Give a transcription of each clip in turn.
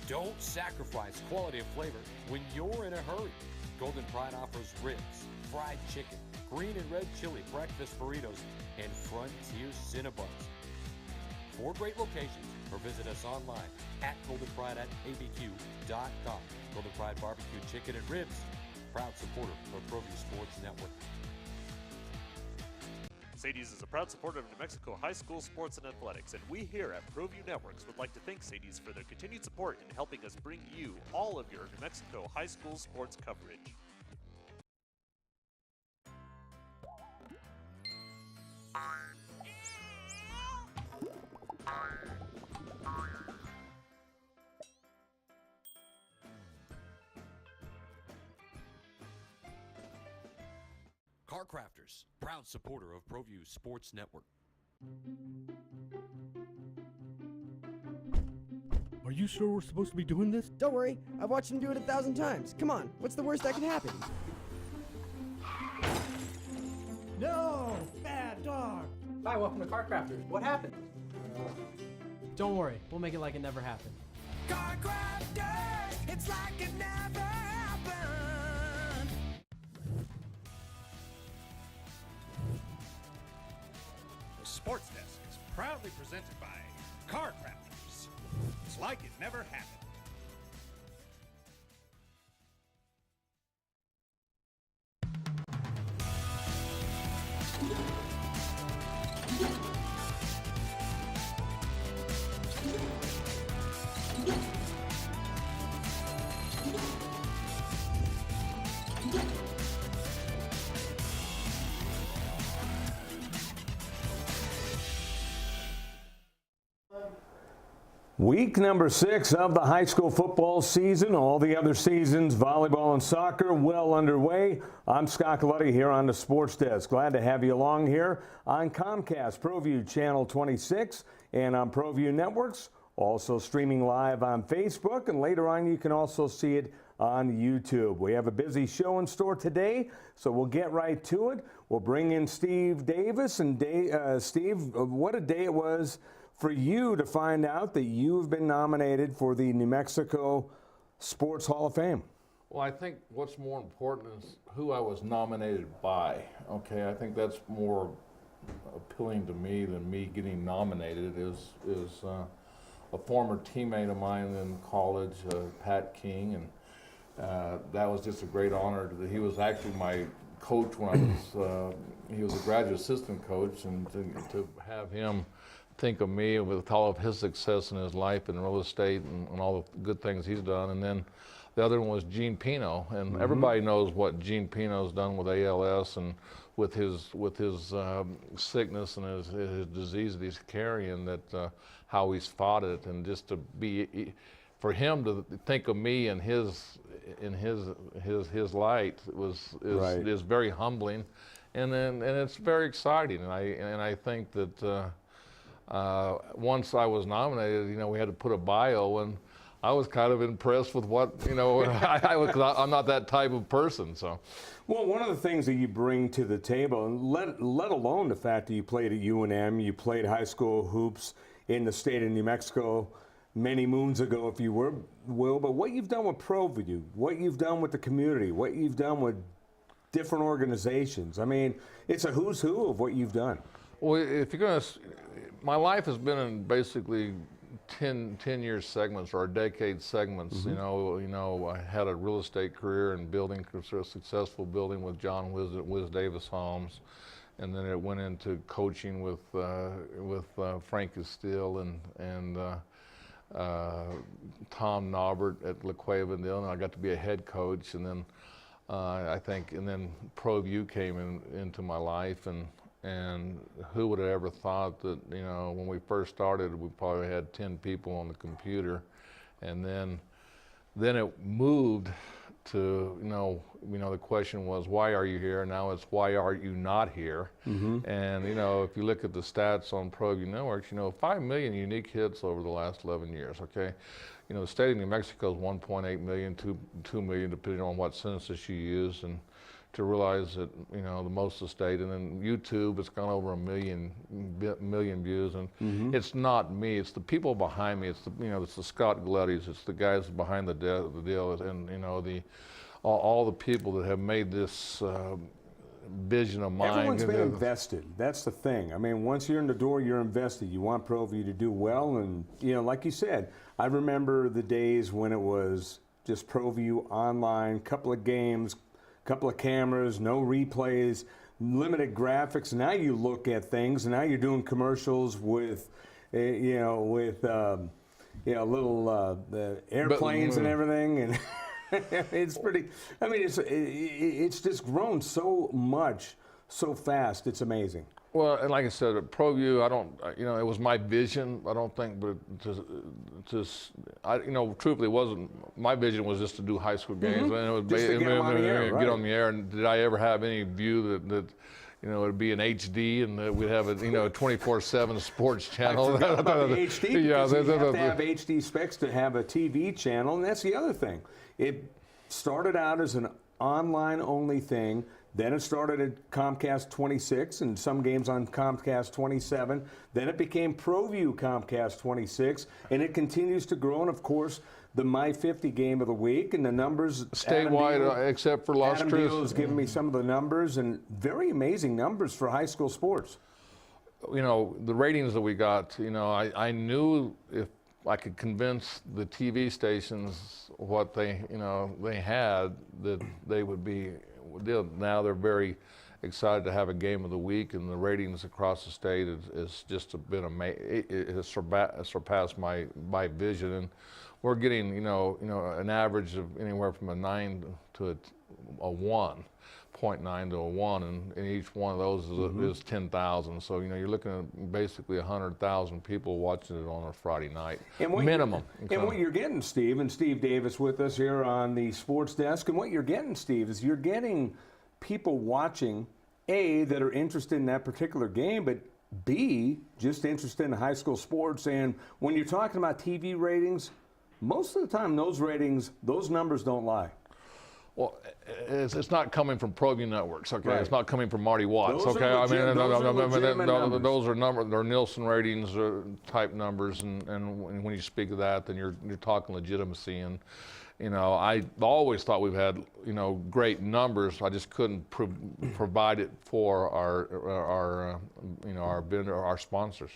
Don't sacrifice quality of flavor when you're in a hurry. Golden Pride offers ribs, fried chicken, green and red chili breakfast burritos, and Frontier Cinnabons. 4 great locations, or visit us online at goldenpride@abq.com. Golden Pride Barbecue Chicken and Ribs, proud supporter of Proview Sports Network. Sadie's is a proud supporter of New Mexico high school sports and athletics, and we here at Proview Networks would like to thank Sadie's for their continued support in helping us bring you all of your New Mexico high school sports coverage. Car Crafters, proud supporter of Proview Sports Network. Are you sure we're supposed to be doing this? Don't worry, I've watched him do it 1,000 times. Come on, what's the worst that can happen? No! Bad dog! Hi, welcome to Car Crafters. What happened? Don't worry, we'll make it like it never happened. Car Crafters, it's like it never happened. The Sports Desk is proudly presented by Car Crafters. It's like it never happened. Week number 6 of the high school football season. All the other seasons, volleyball and soccer, well underway. I'm Scott Coletti here on the Sports Desk. Glad to have you along here on Comcast, ProView Channel 26, and on ProView Networks. Also streaming live on Facebook, and later on you can also see it on YouTube. We have a busy show in store today, so we'll get right to it. We'll bring in Steve Davis. And Steve, what a day it was for you to find out that you've been nominated for the New Mexico Sports Hall of Fame. Well, I think what's more important is who I was nominated by. Okay, I think that's more appealing to me than me getting nominated. Is a former teammate of mine in college, Pat King, and that was just a great honor. He was actually my coach when I was. He was a graduate assistant coach, and to have him think of me with all of his success in his life in real estate and all the good things he's done. And then the other one was Gene Pino, and everybody knows what Gene Pino's done with ALS and with his sickness and his disease that he's carrying, that how he's fought it, and just to be, for him to think of me in his light is very humbling, and it's very exciting, and I think that. Once I was nominated, we had to put a bio, and I was kind of impressed with what, I'm not that type of person, so. Well, one of the things that you bring to the table, and let alone the fact that you played at UNM, you played high school hoops in the state of New Mexico many moons ago, if you will, but what you've done with Proview, what you've done with the community, what you've done with different organizations. I mean, it's a who's who of what you've done. Well, if you're going to, my life has been in basically 10-year segments or decade segments. I had a real estate career and building, a successful building with John Wiz Davis Homes, and then it went into coaching with Frank Castile and Tom Norbert at La Cueva, and then I got to be a head coach, and then and then Proview came into my life, and who would have ever thought that, when we first started, we probably had 10 people on the computer, and then it moved to, the question was, why are you here? Now it's, why are you not here? And, if you look at the stats on Proview Networks, 5 million unique hits over the last 11 years, okay? The state of New Mexico is 1.8 million, 2 million, depending on what census you use, and to realize that, you know, the most of the state, and then YouTube, it's gone over a million views, and it's not me, it's the people behind me, it's the, you know, it's the Scott Gleddies, it's the guys behind the deal, and, you know, all the people that have made this vision of mine. Everyone's been invested. That's the thing. I mean, once you're in the door, you're invested. You want Proview to do well, and, you know, like you said, I remember the days when it was just Proview online, couple of games, couple of cameras, no replays, limited graphics. Now you look at things, and now you're doing commercials with, little the airplanes and everything, and it's pretty. I mean, it's just grown so much, so fast. It's amazing. Well, and like I said, at Proview, I don't, you know, it was my vision. I don't think, but you know, truthfully, it wasn't. My vision was just to do high school games, and it was Just to get on the air, get on the air. And did I ever have any view that you know, it'd be an HD and that we'd have a, you know, 24/7 sports channel? I forgot about the HD, because you have to have HD specs to have a TV channel, and that's the other thing. It started out as an online-only thing. Then it started at Comcast 26 and some games on Comcast 27. Then it became Proview Comcast 26, and it continues to grow. And of course, the My 50 game of the week and the numbers statewide, except for Las Cruces. Adam Deal has given me some of the numbers, and very amazing numbers for high school sports. You know, the ratings that we got. You know, I knew if I could convince the TV stations what they had, that they would be. Now they're very excited to have a game of the week, and the ratings across the state has just been amazing. It has surpassed my vision, and we're getting you know an average of anywhere from a 9 to a 1. 0.9 to a 1, and each one of those is 10,000. So, you know, you're looking at basically 100,000 people watching it on a Friday night, minimum. And what you're getting, Steve, and Steve Davis with us here on the sports desk, and what you're getting, Steve, is you're getting people watching, A, that are interested in that particular game, but B, just interested in high school sports. And when you're talking about TV ratings, most of the time those numbers don't lie. Well, it's not coming from Proview Networks, okay? Right. It's not coming from Marty Watts, Those okay? are Those are numbers. They're Nielsen ratings type numbers, and when you speak of that, then you're talking legitimacy. And you know, I always thought we've had great numbers. I just couldn't provide it for our vendor, our sponsors.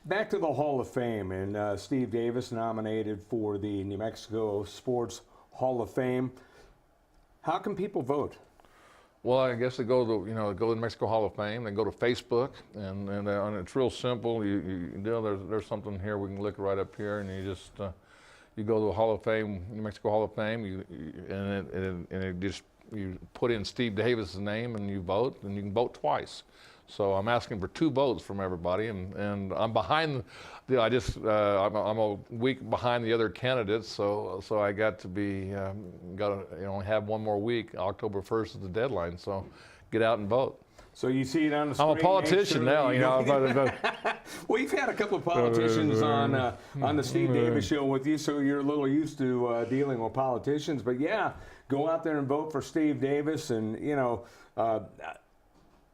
Back to the Hall of Fame, and Steve Davis nominated for the New Mexico Sports Hall of Fame. How can people vote? Well, I guess they go to the New Mexico Hall of Fame. They go to Facebook, and it's real simple. There's something here we can look right up here, and you just you go to the Hall of Fame, New Mexico Hall of Fame, you put in Steve Davis's name and you vote, and you can vote twice. So I'm asking for 2 votes from everybody, and I'm behind. I'm a week behind the other candidates, so I got to only have one more week. October 1st is the deadline, so get out and vote. So you see it on the screen. I'm a politician now, you know. Well, you've had a couple of politicians on the Steve Davis show with you, so you're a little used to dealing with politicians. But yeah, go out there and vote for Steve Davis, and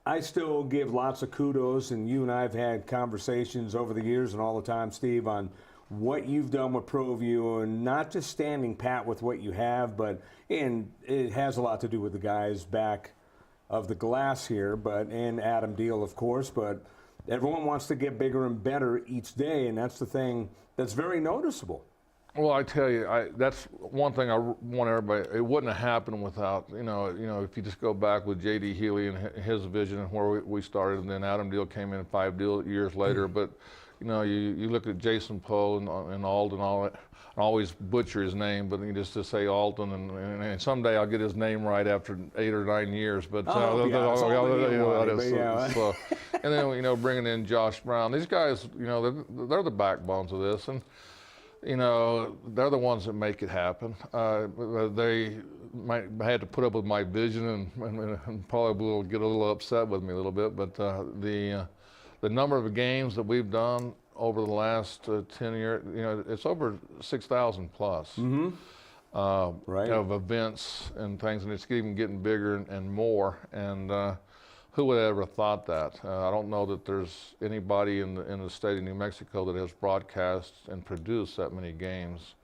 I still give lots of kudos, and you and I have had conversations over the years and all the time, Steve, on what you've done with Proview, and not just standing pat with what you have, and it has a lot to do with the guys back of the glass here, and Adam Deal, of course, but everyone wants to get bigger and better each day, and that's the thing that's very noticeable. Well, I tell you, that's one thing I want everybody. It wouldn't have happened without, if you just go back with J.D. Healy and his vision and where we started, and then Adam Deal came in 5 years later. But, you look at Jason Poe and Alden, all that. I always butcher his name, but you just to say Alden, and someday I'll get his name right after 8 or 9 years. But and then bringing in Josh Brown, these guys, they're the backbones of this, and. They're the ones that make it happen. They had to put up with my vision and probably will get a little upset with me a little bit. But the number of games that we've done over the last 10 years, it's over 6,000 plus. of events and things, and it's even getting bigger and more. And who would have ever thought that? I don't know that there's anybody in the state of New Mexico that has broadcast and produced that many games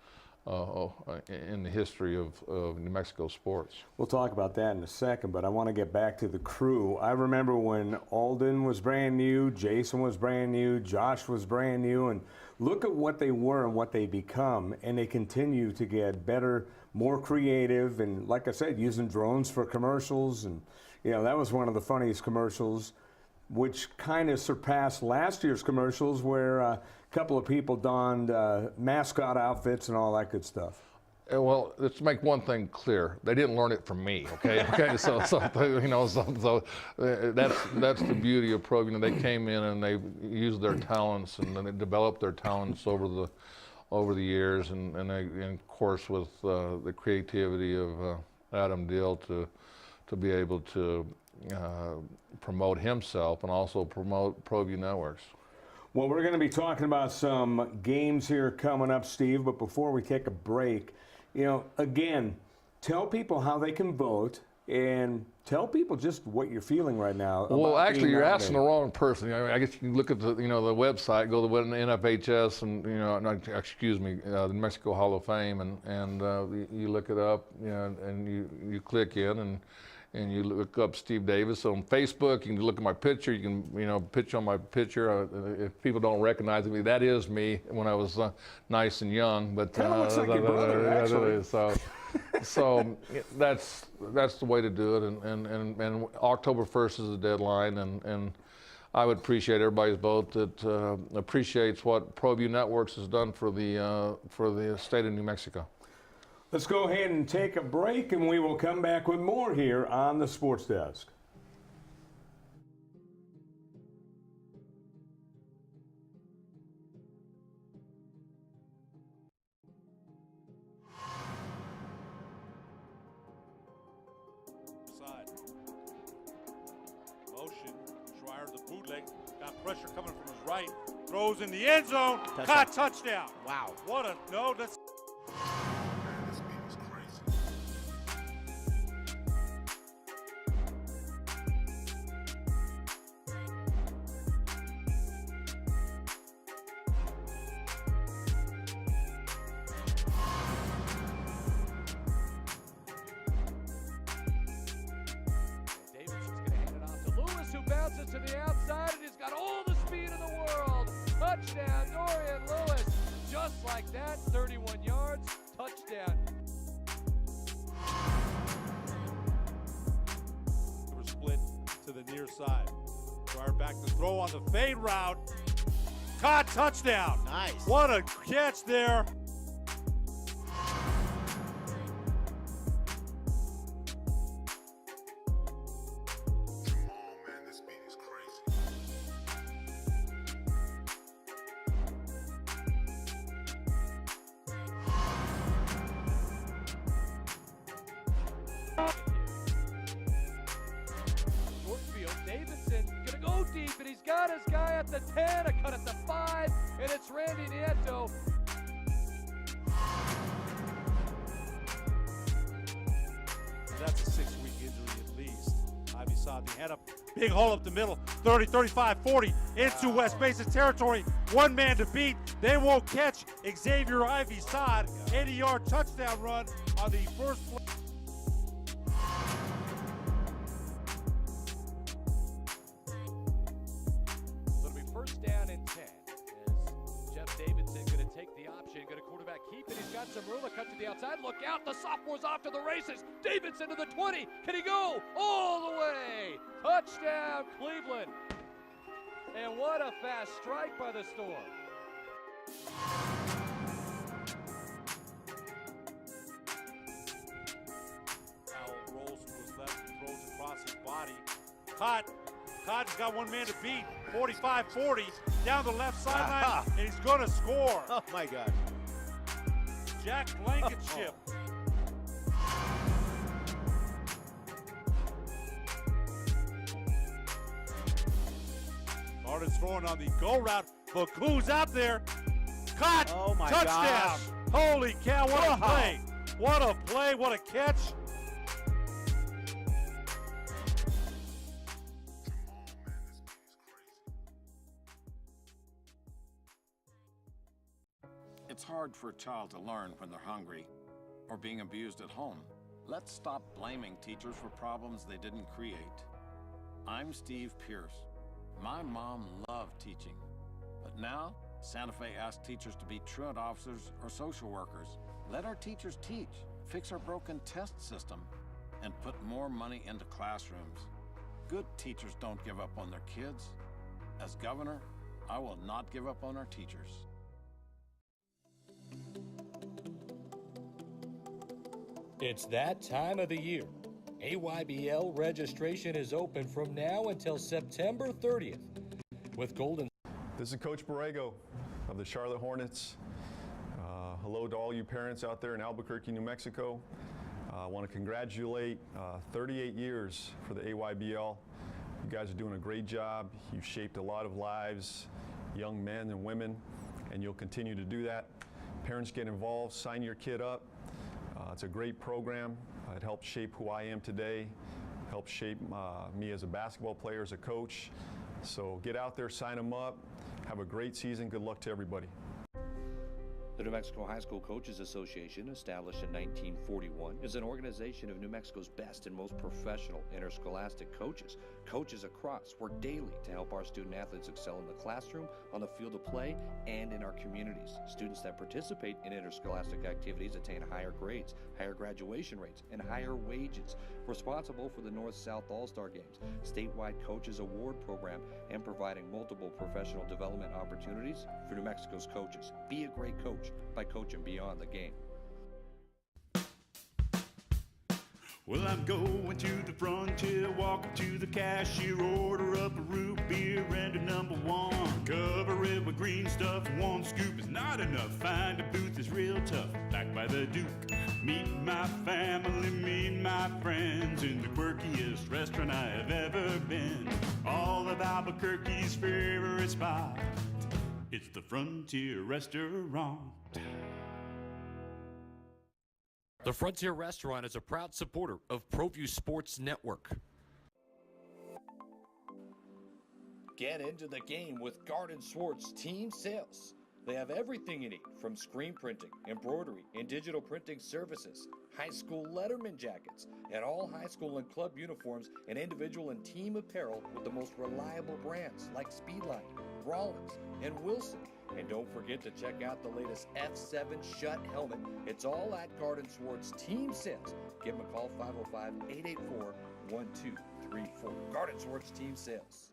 in the history of New Mexico sports. We'll talk about that in a second, but I want to get back to the crew. I remember when Alden was brand new, Jason was brand new, Josh was brand new, and look at what they were and what they become, and they continue to get better, more creative, and like I said, using drones for commercials. And you know, that was one of the funniest commercials, which kind of surpassed last year's commercials, where a couple of people donned mascot outfits and all that good stuff. Well, let's make one thing clear: they didn't learn it from me. Okay, okay. So you know, that's the beauty of Proview. You know, they came in and they used their talents, and then they developed their talents over the years, and of course with the creativity of Adam Dill to be able to promote himself and also promote Proview Networks. Well, we're going to be talking about some games here coming up, Steve, but before we take a break, you know, again, tell people how they can vote and tell people just what you're feeling right now. Well, actually, you're asking the wrong person. I guess you can look at the website, go to the NFHS, and the New Mexico Hall of Fame, and you look it up, and you click in and you look up Steve Davis on Facebook. You can look at my picture. You can, pitch on my picture. If people don't recognize me, that is me when I was nice and young. But kind of looks like your brother, actually. So that's the way to do it. And October 1st is the deadline. And I would appreciate everybody's vote that appreciates what Proview Networks has done for the state of New Mexico. Let's go ahead and take a break, and we will come back with more here on the Sports Desk. Side. Motion. Schreier, the bootleg. Got pressure coming from his right. Throws in the end zone. Caught, touchdown. Wow. What a, no, that's. Bounces to the outside, and he's got all the speed in the world. Touchdown, Dorian Lewis. Just like that, 31 yards, touchdown. We're split to the near side. Schreier back to throw on the fade route. Caught, touchdown. Nice. What a catch there. Davidson gonna go deep, and he's got his guy at the 10, a cut at the 5, and it's Randy Nieto. That's a 6-week injury at least. Ivy saw the head up, big hole up the middle, 30, 35, 40, into West Basin territory. One man to beat. They won't catch Xavier Ivy Sod. 80-yard touchdown run on the first play. Down in 10 is Jeff Davidson going to take the option, going to quarterback keep it. He's got some room, a cut to the outside. Look out, the sophomore's off to the races. Davidson to the 20. Can he go all the way? Touchdown, Cleveland. And what a fast strike by the Storm. Powell rolls to his left, throws across his body. Cotton's got one man to beat. 45-40 down the left sideline, and he's going to score. Oh my gosh. Jack Blankenship. Martin's throwing on the go route. Baku's out there. Caught. Oh my touchdown. gosh. Holy cow, what a play. What a play, what a catch. It's hard for a child to learn when they're hungry or being abused at home. Let's stop blaming teachers for problems they didn't create. I'm Steve Pierce. My mom loved teaching, but now Santa Fe asks teachers to be truant officers or social workers. Let our teachers teach, fix our broken test system, and put more money into classrooms. Good teachers don't give up on their kids. As governor, I will not give up on our teachers. It's that time of the year. AYBL registration is open from now until September 30th. With Golden. This is Coach Borrego of the Charlotte Hornets. Hello to all you parents out there in Albuquerque, New Mexico. I want to congratulate 38 years for the AYBL. You guys are doing a great job. You've shaped a lot of lives, young men and women, and you'll continue to do that. Parents, get involved, sign your kid up. It's a great program. It helped shape who I am today, helped shape me as a basketball player, as a coach. So get out there, sign them up. Have a great season. Good luck to everybody. The New Mexico High School Coaches Association, established in 1941, is an organization of New Mexico's best and most professional interscholastic coaches. Coaches across work daily to help our student athletes excel in the classroom, on the field of play, and in our communities. Students that participate in interscholastic activities attain higher grades, higher graduation rates, and higher wages. Responsible for the North-South All-Star Games, statewide Coaches Award Program, and providing multiple professional development opportunities for New Mexico's coaches. Be a great coach by coaching beyond the game. Well, I'm going to the frontier, walk up to the cashier, order up a root beer and a number one. Cover it with green stuff, one scoop is not enough. Find a booth is real tough, back by the Duke. Meet my family, meet my friends in the quirkiest restaurant I have ever been. All of Albuquerque's favorite spot, it's the Frontier Restaurant. The Frontier Restaurant is a proud supporter of Proview Sports Network. Get into the game with Garden Swartz Team Sales. They have everything you need, from screen printing, embroidery, and digital printing services, high school letterman jackets, and all high school and club uniforms, and individual and team apparel with the most reliable brands like Speedline, Rawlins, and Wilson. And don't forget to check out the latest F7 Shut helmet. It's all at Garden Swartz Team Sales. Give them a call, 505-884-1234. Garden Swartz Team Sales.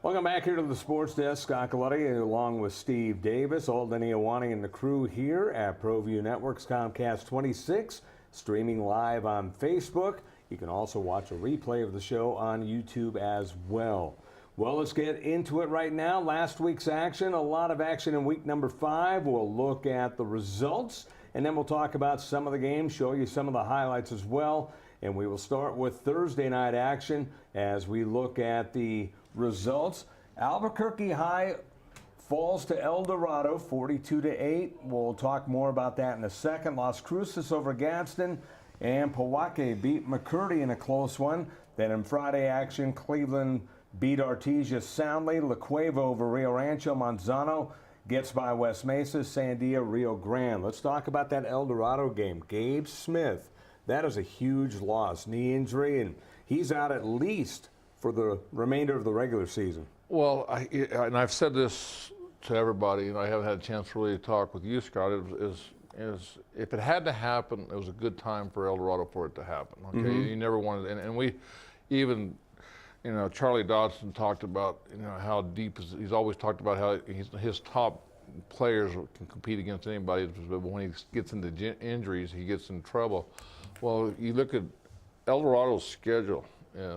Welcome back here to the Sports Desk. Scott Galletti along with Steve Davis, Alden Iowani and the crew here at Proview Networks Comcast 26, streaming live on Facebook. You can also watch a replay of the show on YouTube as well. Well, let's get into it right now. Last week's action, a lot of action in week number 5. We'll look at the results, and then we'll talk about some of the games, show you some of the highlights as well. And we will start with Thursday night action as we look at the results. Albuquerque High falls to El Dorado 42-8. We'll talk more about that in a second. Las Cruces over Gadsden, and Pojoaque beat McCurdy in a close one. Then in Friday action, Cleveland beat Artesia soundly. La Cueva over Rio Rancho. Manzano gets by West Mesa. Sandia, Rio Grande. Let's talk about that El Dorado game. Gabe Smith, that is a huge loss, knee injury, and he's out at least for the remainder of the regular season. Well, and I've said this to everybody, and I haven't had a chance to really talk with you, Scott, is if it had to happen, it was a good time for El Dorado for it to happen. Okay, You never wanted, and we even, Charlie Dodson talked about, how deep he's always talked about how his top players can compete against anybody, but when he gets into injuries, he gets in trouble. Well, you look at El Dorado's schedule.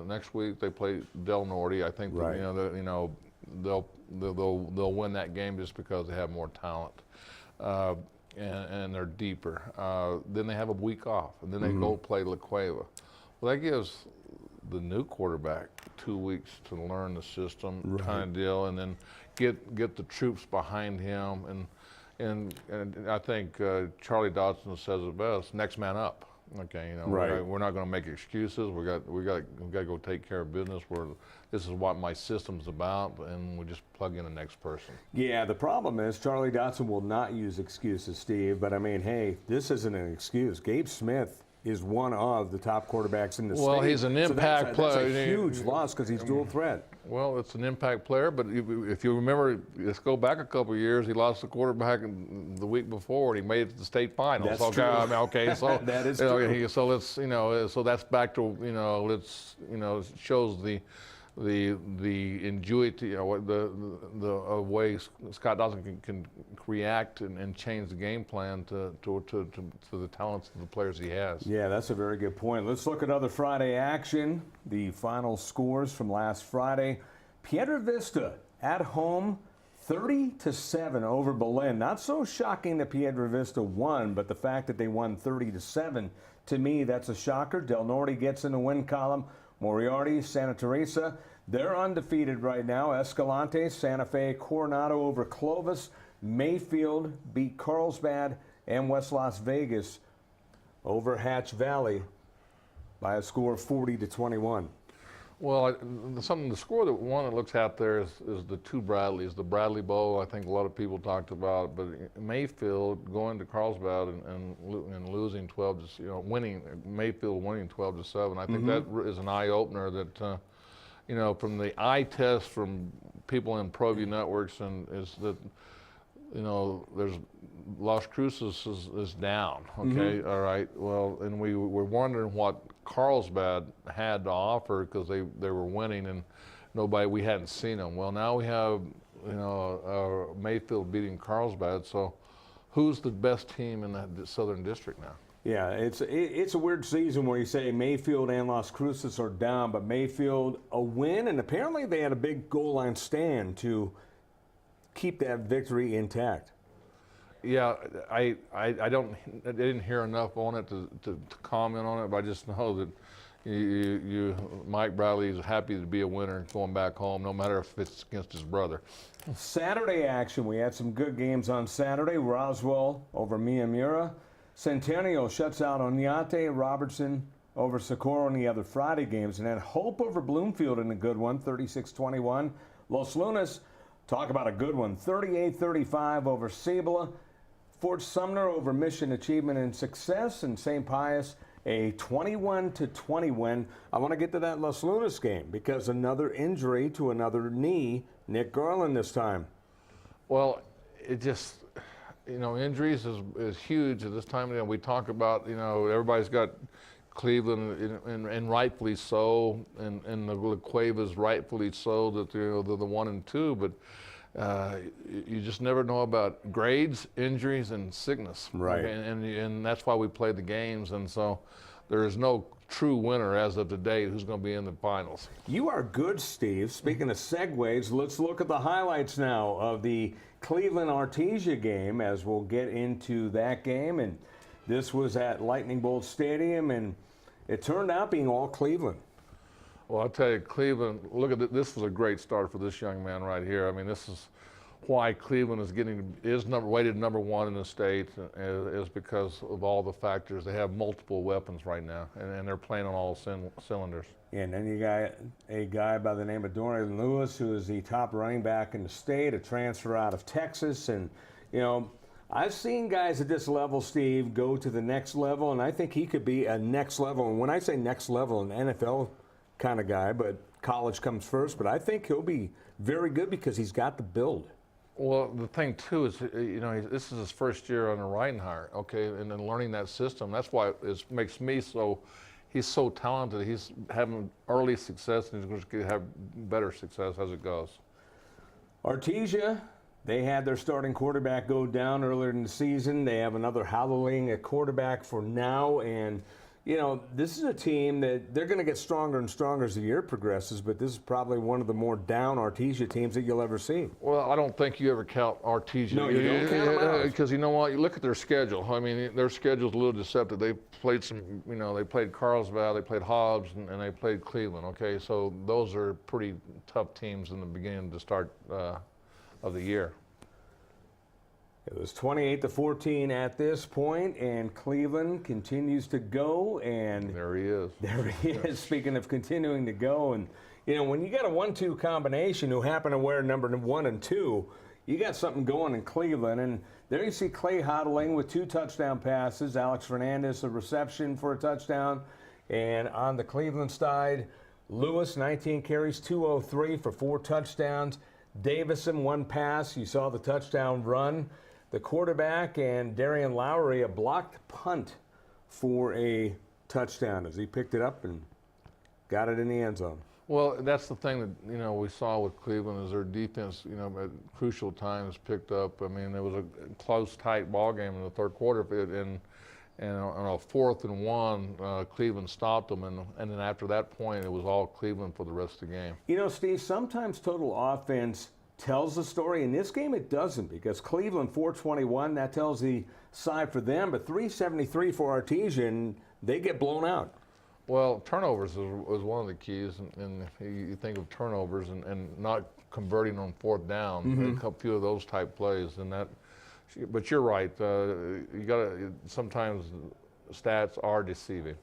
Next week they play Del Norte. I think right. They'll win that game just because they have more talent and they're deeper. Then they have a week off, and then they go play La Cueva. Well, that gives the new quarterback 2 weeks to learn the system, kind of deal, and then get the troops behind him. And I think Charlie Dodson says it best: next man up. Okay, you know, we're not going to make excuses. We got to go take care of business. This is what my system's about, and we just plug in the next person. Yeah, the problem is Charlie Dodson will not use excuses, Steve. But I mean, hey, this isn't an excuse. Gabe Smith is one of the top quarterbacks in the state. Well, he's an impact player. That's a huge loss because he's dual threat. Well, it's an impact player, but if you remember, let's go back a couple of years. He lost the quarterback the week before, and he made it to the state finals. That's true. Okay, so that is true. So let's so that's back to it shows the ingenuity, the way Scott Dawson can react and change the game plan to the talents of the players he has. Yeah, that's a very good point. Let's look at other Friday action. The final scores from last Friday: Piedra Vista at home, 30-7 over Berlin. Not so shocking that Piedra Vista won, but the fact that they won 30-7, to me, that's a shocker. Del Norte gets in the win column. Moriarty, Santa Teresa, they're undefeated right now. Escalante, Santa Fe, Coronado over Clovis. Mayfield beat Carlsbad, and West Las Vegas over Hatch Valley by a score of 40-21. Well, the score that looks out there is the two Bradleys. The Bradley Bowl, I think a lot of people talked about, but Mayfield going to Carlsbad and losing 12 to, Mayfield winning 12-7. I think that is an eye opener that, from the eye test from people in Proview networks, and is that, there's Las Cruces is down. Okay, all right. Well, and we were wondering what Carlsbad had to offer because they were winning and we hadn't seen them. Well, now we have Mayfield beating Carlsbad. So, who's the best team in the Southern District now? Yeah, it's a weird season where you say Mayfield and Las Cruces are down, but Mayfield a win, and apparently they had a big goal line stand to keep that victory intact. Yeah, I didn't hear enough on it to comment on it, but I just know that Mike Bradley is happy to be a winner going back home, no matter if it's against his brother. Saturday action, we had some good games on Saturday. Roswell over Miyamura. Centennial shuts out Oñate. Robertson over Socorro in the other Friday games. And then Hope over Bloomfield in a good one, 36-21. Los Lunas, talk about a good one, 38-35 over Cibola. Fort Sumner over Mission Achievement and Success, and St. Pius a 21-20 win. I want to get to that Los Lunas game because another injury to another knee, Nick Garland this time. Well, it just, injuries is huge at this time. We talk about, everybody's got Cleveland, and rightfully so, and the La Cuevas rightfully so, that they're the 1 and 2, but you just never know about grades, injuries, and sickness. Right. And that's why we play the games. And so there is no true winner as of today who's going to be in the finals. You are good, Steve. Speaking of segues, let's look at the highlights now of the Cleveland-Artesia game as we'll get into that game. And this was at Lightning Bolt Stadium, and it turned out being all Cleveland. Well, I'll tell you, Cleveland, look at this was a great start for this young man right here. I mean, this is why Cleveland is rated number 1 in the state, is because of all the factors. They have multiple weapons right now, and they're playing on all cylinders. And then you got a guy by the name of Dorian Lewis, who is the top running back in the state, a transfer out of Texas. And, I've seen guys at this level, Steve, go to the next level, and I think he could be a next level. And when I say next level, an NFL kind of guy, but college comes first. But I think he'll be very good because he's got the build. Well, the thing too is, this is his first year under Reinhardt, okay, and then learning that system. That's why it makes me so. He's so talented. He's having early success, and he's going to have better success as it goes. Artesia, they had their starting quarterback go down earlier in the season. They have another howling at quarterback for now, and you know, this is a team that they're going to get stronger and stronger as the year progresses, but this is probably one of the more down Artesia teams that you'll ever see. Well, I don't think you ever count Artesia. No, you don't count them out. Because you know what? You look at their schedule. I mean, their schedule's a little deceptive. They played they played Carlsbad, they played Hobbs, and they played Cleveland, okay? So those are pretty tough teams in the beginning to start of the year. It was 28-14 at this point, and Cleveland continues to go. And there he is. There he is. Speaking of continuing to go, and you know, when you got a 1-2 combination who happen to wear number 1 and 2, you got something going in Cleveland. And there you see Clay Hodling with 2 touchdown passes. Alex Fernandez a reception for a touchdown, and on the Cleveland side, Lewis 19 carries, 203 for 4 touchdowns. Davison 1 pass. You saw the touchdown run. The quarterback and Darian Lowry a blocked punt for a touchdown as he picked it up and got it in the end zone. Well, that's the thing that we saw with Cleveland is their defense, at crucial times picked up. I mean, it was a close, tight ball game in the third quarter, and on a 4th and 1, Cleveland stopped them, and then after that point, it was all Cleveland for the rest of the game. You know, Steve, sometimes total offense tells the story. In this game, it doesn't, because Cleveland 421, that tells the side for them, but 373 for Artesia, and they get blown out. Well, turnovers was one of the keys, and you think of turnovers and not converting on 4th down, a few of those type plays, and that. But you're right. You got to sometimes stats are deceiving.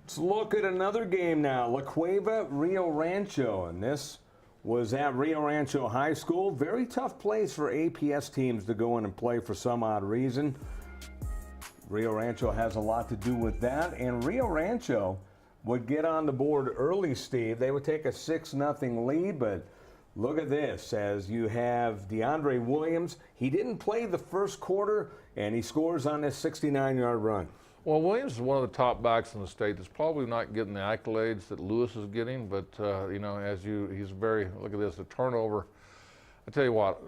Let's look at another game now. La Cueva, Rio Rancho, and this was at Rio Rancho High School. Very tough place for APS teams to go in and play for some odd reason. Rio Rancho has a lot to do with that, and Rio Rancho would get on the board early, Steve. They would take a 6-0 lead, but look at this, as you have DeAndre Williams. He didn't play the first quarter, and he scores on this 69-yard run. Well, Williams is one of the top backs in the state. That's probably not getting the accolades that Lewis is getting, but he's very. Look at this, the turnover. I tell you what,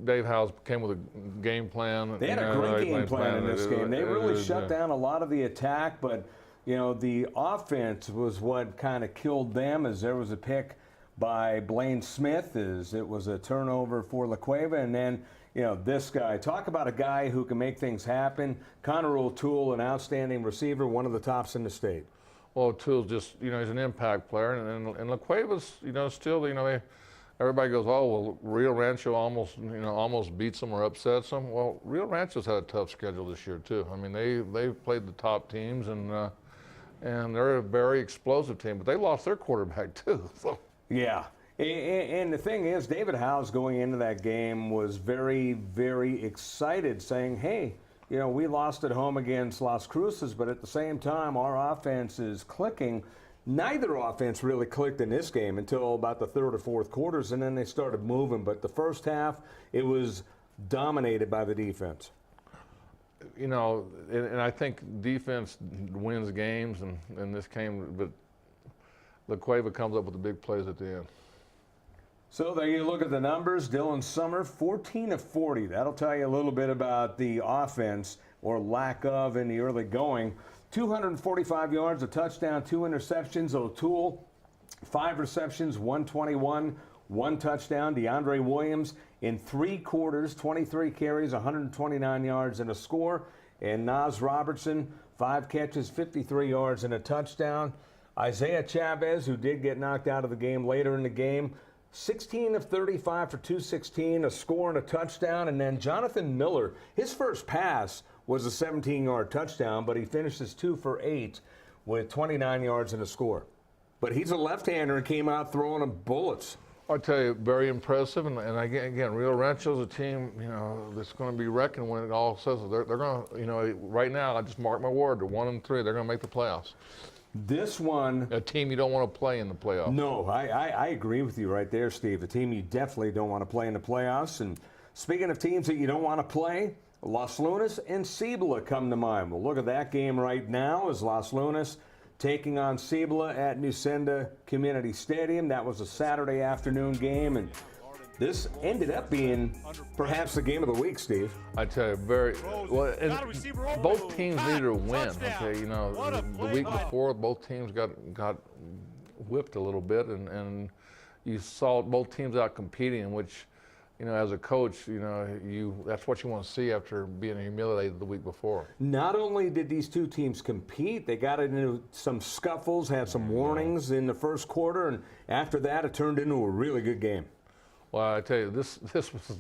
Dave Howes came with a game plan. They had a great game plan in this game. They really shut down a lot of the attack, but the offense was what kind of killed them, as there was a pick by Blaine Smith, as it was a turnover for La Cueva, and then. This guy, talk about a guy who can make things happen. Connor O'Toole, an outstanding receiver, one of the tops in the state. Well, O'Toole's just, he's an impact player. And La Cueva's, still, everybody goes, oh, well, Rio Rancho almost beats them or upsets them. Well, Rio Rancho's had a tough schedule this year, too. I mean, they've played the top teams, and they're a very explosive team. But they lost their quarterback, too. So. Yeah. And the thing is, David Howes going into that game was very, very excited, saying, hey, we lost at home against Las Cruces, but at the same time, our offense is clicking. Neither offense really clicked in this game until about the 3rd or 4th quarters, and then they started moving. But the first half, it was dominated by the defense. And I think defense wins games, and this game, but La Cueva comes up with the big plays at the end. So there you look at the numbers. Dylan Summer, 14 of 40. That'll tell you a little bit about the offense, or lack of, in the early going. 245 yards, a touchdown, 2 interceptions. O'Toole, 5 receptions, 121, 1 touchdown. DeAndre Williams in 3 quarters, 23 carries, 129 yards, and a score. And Nas Robertson, 5 catches, 53 yards, and a touchdown. Isaiah Chavez, who did get knocked out of the game later in the game, 16 of 35 for 216, a score and a touchdown. And then Jonathan Miller, his first pass was a 17-yard touchdown, but he finishes 2 for 8 with 29 yards and a score. But he's a left-hander and came out throwing them bullets. I tell you, very impressive. And again, Rio Rancho's a team, that's going to be reckoned when it all says they're going to, right now, I just mark my word, they're 1-3. They're going to make the playoffs. This one, a team you don't want to play in the playoffs. No, I agree with you right there, Steve. A team you definitely don't want to play in the playoffs. And speaking of teams that you don't want to play, Los Lunas and Cibola come to mind. We'll look at that game right now as Los Lunas taking on Cibola at Nusenda Community Stadium. That was a Saturday afternoon game, and this ended up being perhaps the game of the week, Steve. I tell you, very well. And both teams needed to win. Okay, you know, the week before, both teams got whipped a little bit, and you saw both teams out competing, which, you know, as a coach, you know, that's what you want to see after being humiliated the week before. Not only did these two teams compete, they got into some scuffles, had some warnings in the first quarter, and after that, it turned into a really good game. Well, I tell you, this was,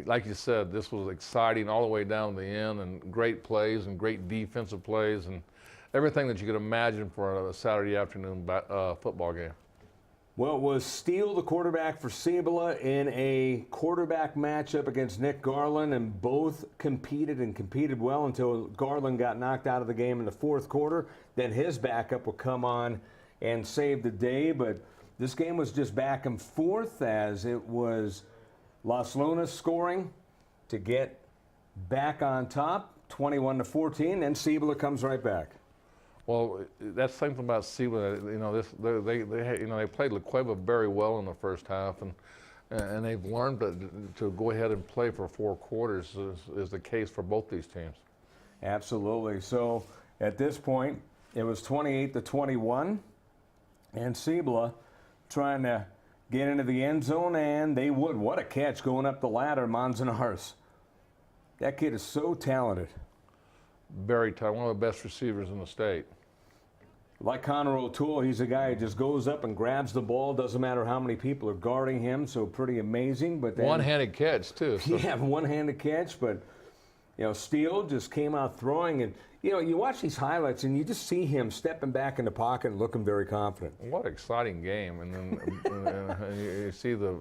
like you said, this was exciting all the way down to the end, and great plays and great defensive plays and everything that you could imagine for a Saturday afternoon football game. Well, it was Steele, the quarterback for Cibola, in a quarterback matchup against Nick Garland, and both competed and competed well until Garland got knocked out of the game in the fourth quarter. Then his backup would come on and save the day, but this game was just back and forth as it was Las Lunas scoring to get back on top, 21-14, then Cibola comes right back. Well, that's something about Cibola. You know, they played La Cueva very well in the first half, and they've learned to go ahead and play for 4 quarters is the case for both these teams. Absolutely. So at this point, it was 28-21, and Cibola trying to get into the end zone, and they would. What a catch going up the ladder, Manzanares. That kid is so talented. Very talented, one of the best receivers in the state. Like Connor O'Toole, he's a guy who just goes up and grabs the ball, doesn't matter how many people are guarding him, so pretty amazing. But then, one-handed catch, too. So. Yeah, one-handed catch, but, you know, Steele just came out throwing, and, you know, you watch these highlights, and you just see him stepping back in the pocket and looking very confident. What an exciting game. And then you see the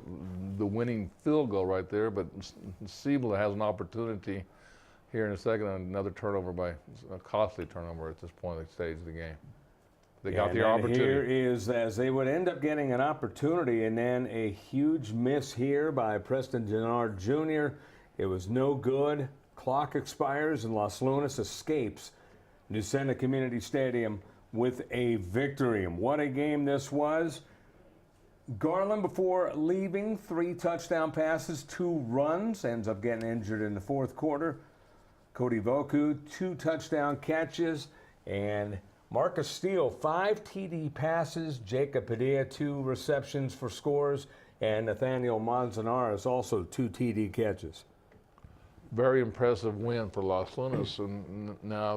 winning field goal right there, but Cibola has an opportunity here in a second, another turnover by a costly turnover at this point in the stage of the game. They got the opportunity. Here is as they would end up getting an opportunity, and then a huge miss here by Preston Gennard Jr. It was no good. Clock expires, and Las Lunas escapes Newsena Community Stadium with a victory. And what a game this was. Garland, before leaving, 3 touchdown passes, 2 runs, ends up getting injured in the fourth quarter. Cody Voku, 2 touchdown catches, and Marcus Steele, 5 TD passes. Jacob Padilla, 2 receptions for scores, and Nathaniel Manzanares, also 2 TD catches. Very impressive win for Las Lunas, and now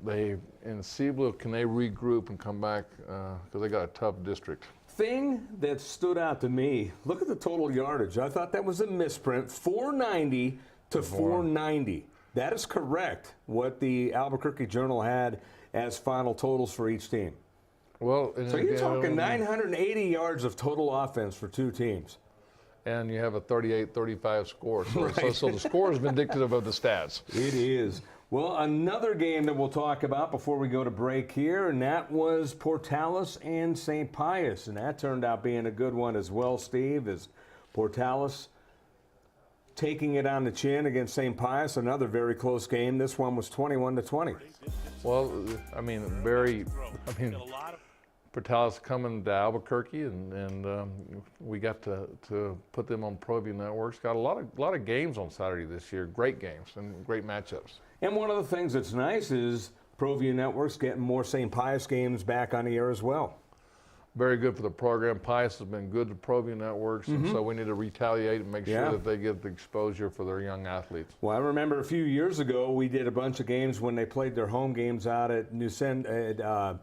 they in Cibola, can they regroup and come back because they got a tough district. Thing that stood out to me, look at the total yardage. I thought that was a misprint, 490 to 490. That is correct, what the Albuquerque Journal had as final totals for each team. Well, so you're talking 980 yards of total offense for 2 teams. And you have a 38-35 score. So, right. so the score is indicative of the stats. It is. Well, another game that we'll talk about before we go to break here, and that was Portales and St. Pius. And that turned out being a good one as well, Steve, as Portales taking it on the chin against St. Pius, another very close game. This one was 21-20. Well, I mean, Portales coming to Albuquerque, and we got to put them on Proview Networks. Got a lot of games on Saturday this year, great games and great matchups. And one of the things that's nice is Proview Networks getting more St. Pius games back on the air as well. Very good for the program. Pius has been good to Proview Networks, and so we need to retaliate and make sure that they get the exposure for their young athletes. Well, I remember a few years ago we did a bunch of games when they played their home games out at Dreamstyle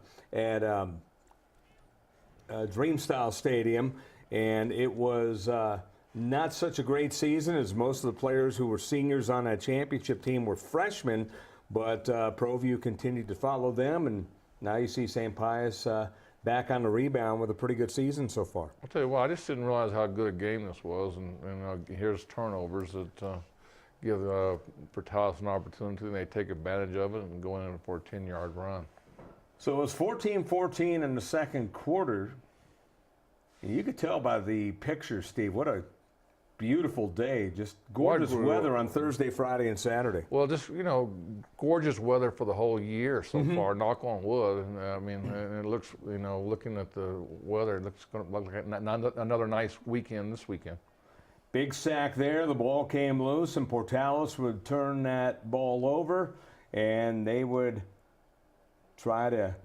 Stadium, and it was not such a great season as most of the players who were seniors on that championship team were freshmen, but Proview continued to follow them, and now you see St. Pius back on the rebound with a pretty good season so far. I'll tell you what, I just didn't realize how good a game this was, and here's turnovers that give Portales an opportunity, and they take advantage of it and go in for a 10-yard run. So it was 14-14 in the second quarter. You could tell by the picture, Steve, what a beautiful day. Just gorgeous weather on Thursday, Friday, and Saturday. Well, just, you know, gorgeous weather for the whole year so far, knock on wood. And, I mean, and it looks, you know, looking at the weather, it looks going to look like another nice weekend this weekend. Big sack there. The ball came loose, and Portales would turn that ball over, and they would try to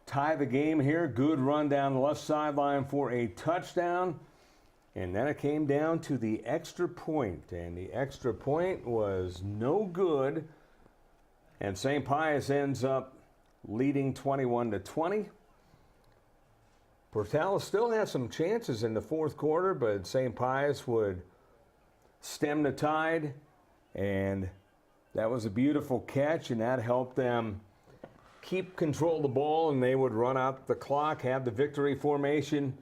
tie the game here. Good run down the left sideline for a touchdown. And then it came down to the extra point, and the extra point was no good. And St. Pius ends up leading 21-20. Portales still has some chances in the fourth quarter, but St. Pius would stem the tide, and that was a beautiful catch, and that helped them keep control of the ball, and they would run out the clock, have the victory formation,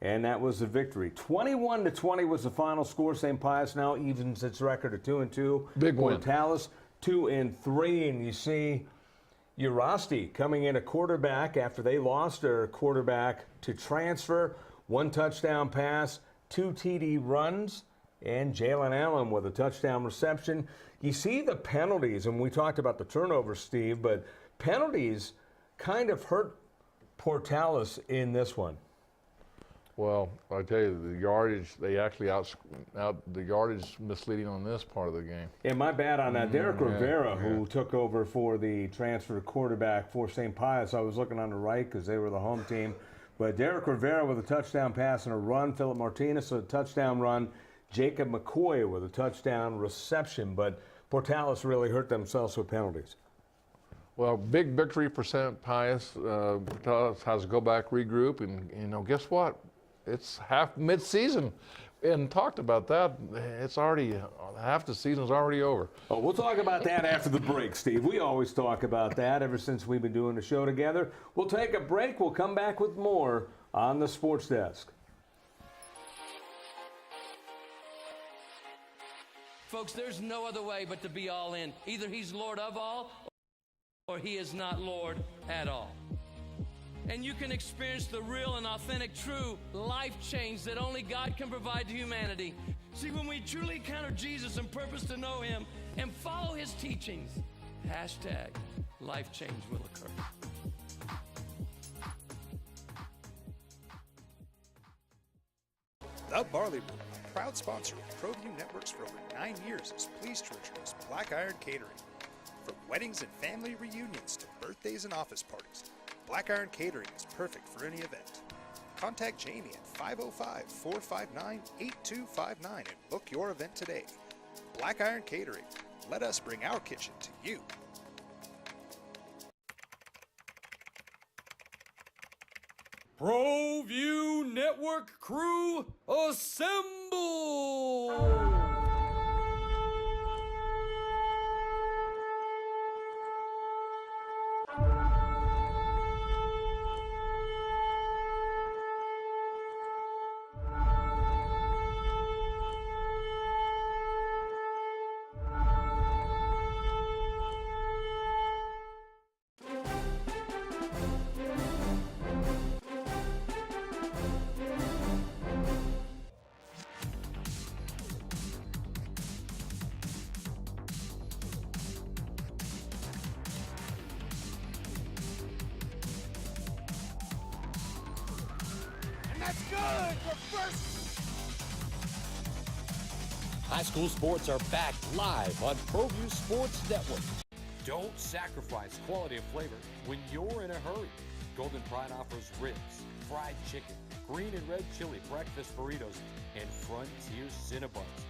and that was the victory. 21-20 was the final score. St. Pius now evens its record of 2-2. Big win. Portales 2-3, and you see Urasti coming in a quarterback after they lost their quarterback to transfer. 1 touchdown pass, 2 TD runs, and Jalen Allen with a touchdown reception. You see the penalties, and we talked about the turnovers, Steve, but penalties kind of hurt Portales in this one. Well, I tell you, the yardage, they actually the yardage misleading on this part of the game. And my bad on that. Derek Rivera, who took over for the transfer quarterback for St. Pius, I was looking on the right because they were the home team. But Derek Rivera with a touchdown pass and a run. Philip Martinez with a touchdown run. Jacob McCoy with a touchdown reception. But Portales really hurt themselves with penalties. Well, big victory for St. Pius. Portales has to go back, regroup, and guess what? It's mid-season, and talked about that. It's already half the season's already over. Oh, we'll talk about that after the break, Steve. We always talk about that ever since we've been doing the show together. We'll take a break. We'll come back with more on the Sports Desk. Folks, there's no other way but to be all in. Either he's Lord of all, or he is not Lord at all. And you can experience the real and authentic, true life change that only God can provide to humanity. See, when we truly encounter Jesus and purpose to know him and follow his teachings, life change will occur. The Barley Brew, a proud sponsor of Proview Networks for over 9 years, is pleased to introduce Black Iron Catering. From weddings and family reunions to birthdays and office parties, Black Iron Catering is perfect for any event. Contact Jamie at 505-459-8259 and book your event today. Black Iron Catering. Let us bring our kitchen to you. Proview Network crew, assemble! That's good for first. High school sports are back live on Proview Sports Network. Don't sacrifice quality and flavor when you're in a hurry. Golden Pride offers ribs, fried chicken, green and red chili breakfast burritos, and Frontier Cinnabons.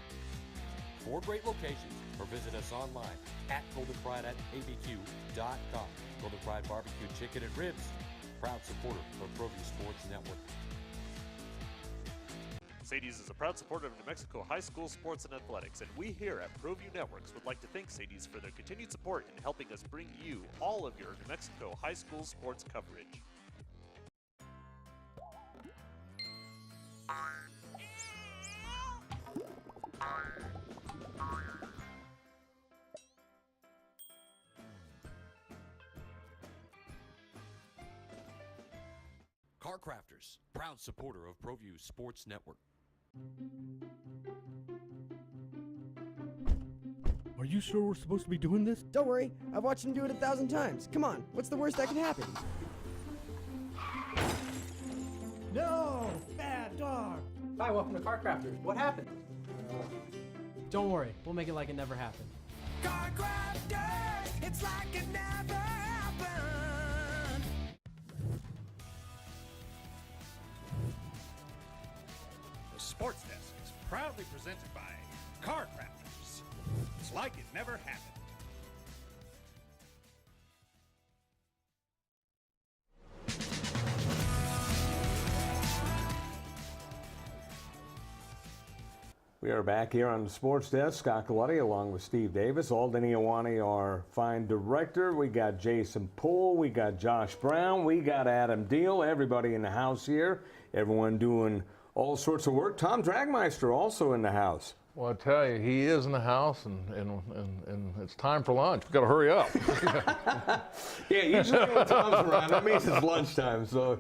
4 great locations, or visit us online at goldenpride@abq.com. Golden Pride Barbecue Chicken and Ribs, proud supporter of Proview Sports Network. Sadie's is a proud supporter of New Mexico high school sports and athletics, and we here at Proview Networks would like to thank Sadie's for their continued support in helping us bring you all of your New Mexico high school sports coverage. Car Crafters, proud supporter of Proview Sports Network. Are you sure we're supposed to be doing this? Don't worry, I've watched him do it 1,000 times. Come on, what's the worst that can happen? No! Bad dog! Hi, welcome to Car Crafters. What happened? Don't worry, we'll make it like it never happened. It's like it never happened. The Sports Desk is proudly presented by Car Crafters. It's like it never happened. We are back here on the Sports Desk. Scott Galletti along with Steve Davis. Alden Iowani, our fine director. We got Jason Poole. We got Josh Brown. We got Adam Deal. Everybody in the house here. Everyone doing all sorts of work. Tom Dragmeister also in the house. Well, I tell you, he is in the house, and it's time for lunch. We've got to hurry up. Yeah, usually when Tom's around, that means it's lunchtime. So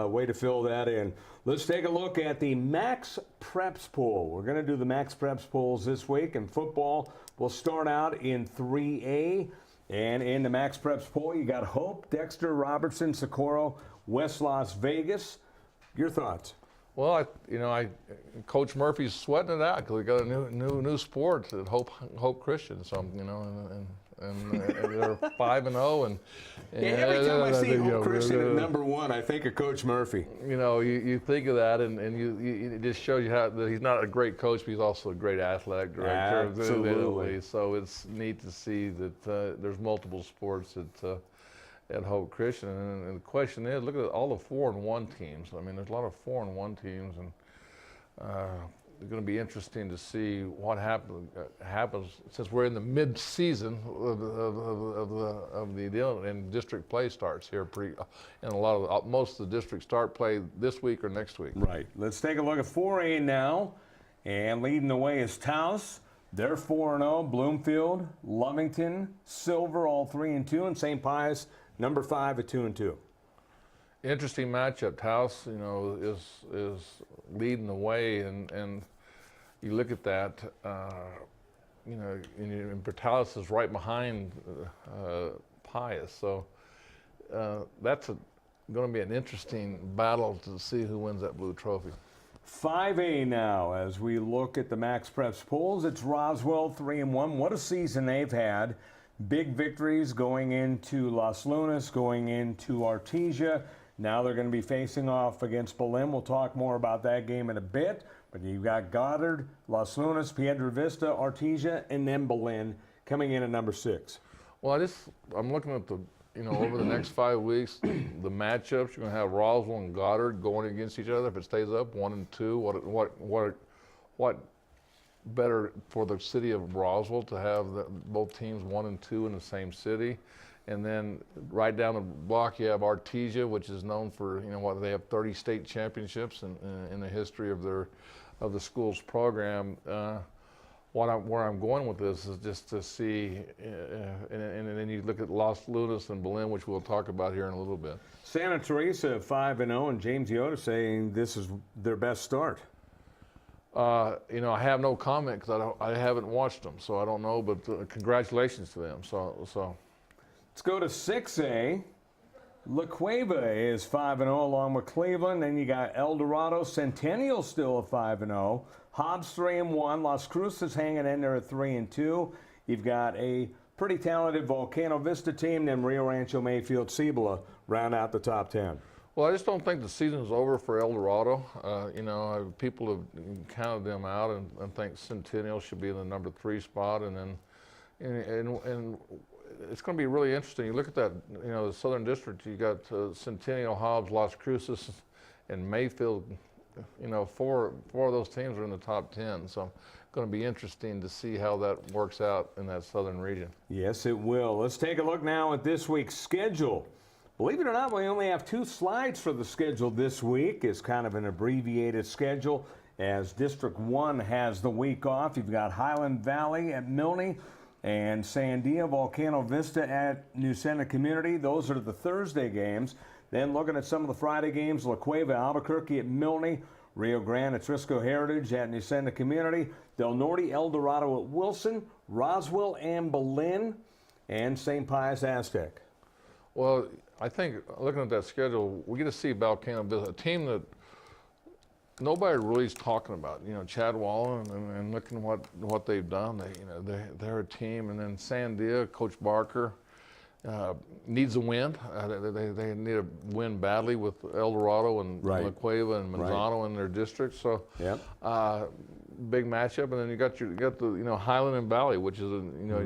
way to fill that in. Let's take a look at the Max Preps poll. We're going to do the Max Preps polls this week. In football, we'll start out in 3A. And in the Max Preps poll, you got Hope, Dexter, Robertson, Socorro, West Las Vegas. Your thoughts? Well, Coach Murphy's sweating it out because we got a new sport at Hope Christian. So and they're 5-0, and every time I see Hope Christian at number one, I think of Coach Murphy. You think of that, and it just shows you how that he's not a great coach, but he's also a great athletic director. Absolutely. So it's neat to see that there's multiple sports at Hope Christian, and the question is, look at all the 4-1 teams. I mean, there's a lot of 4-1 teams, and it's going to be interesting to see what happens since we're in the mid-season of the deal, and district play starts here. And most of the districts start play this week or next week. Right. Let's take a look at 4A now, and leading the way is Taos. They're 4-0. Bloomfield, Lovington, Silver, all 3-2, and St. Pius, number 5 at 2-2. Interesting matchup. Taos, is leading the way, and you look at that, and Taos is right behind Pius, so that's going to be an interesting battle to see who wins that blue trophy. 5A now, as we look at the Max Preps polls, it's Roswell 3-1. What a season they've had. Big victories going into Las Lunas, going into Artesia. Now they're going to be facing off against Belen. We'll talk more about that game in a bit. But you've got Goddard, Las Lunas, Piedra Vista, Artesia, and then Belen coming in at number 6. Well, I'm looking at the, over the next 5 weeks, the matchups. You're going to have Roswell and Goddard going against each other. If it stays up 1-2, what better for the city of Roswell to have both teams 1-2 in the same city? And then right down the block, you have Artesia, which is known for, they have 30 state championships in the history of the school's program. Where I'm going with this is just to see, and then you look at Las Lunas and Belen, which we'll talk about here in a little bit. Santa Teresa 5-0, and James Yoda saying this is their best start. I have no comment because I haven't watched them, so I don't know. But congratulations to them. So. Let's go to 6A. La Cueva is 5-0 along with Cleveland. Then you got El Dorado. Centennial still at 5-0. Hobbs 3-1. Las Cruces hanging in there at 3-2. You've got a pretty talented Volcano Vista team. Then Rio Rancho, Mayfield, Cibola round out the top 10. Well, I just don't think the season's over for El Dorado. People have counted them out and think Centennial should be in the number 3 spot, and it's going to be really interesting. You look at that, the Southern District, you got Centennial, Hobbs, Las Cruces, and Mayfield. 4 of those teams are in the top 10. So it's going to be interesting to see how that works out in that Southern region. Yes, it will. Let's take a look now at this week's schedule. Believe it or not, we only have 2 slides for the schedule this week. It's kind of an abbreviated schedule as District 1 has the week off. You've got Highland Valley at Milne and Sandia, Volcano Vista at New Sena Community. Those are the Thursday games. Then looking at some of the Friday games, La Cueva, Albuquerque at Milne, Rio Grande at Trisco Heritage at New Sena Community, Del Norte, El Dorado at Wilson, Roswell and Belen, and St. Pius Aztec. Well, I think looking at that schedule, we get to see Volcano Vista, a team that nobody really is talking about. You know, Chad Wallen and looking what they've done. They're a team, and then Sandia, Coach Barker needs a win. They need a win badly with El Dorado and La Cueva and Manzano in their district. So, big matchup, and then you got the Highland and Valley, which is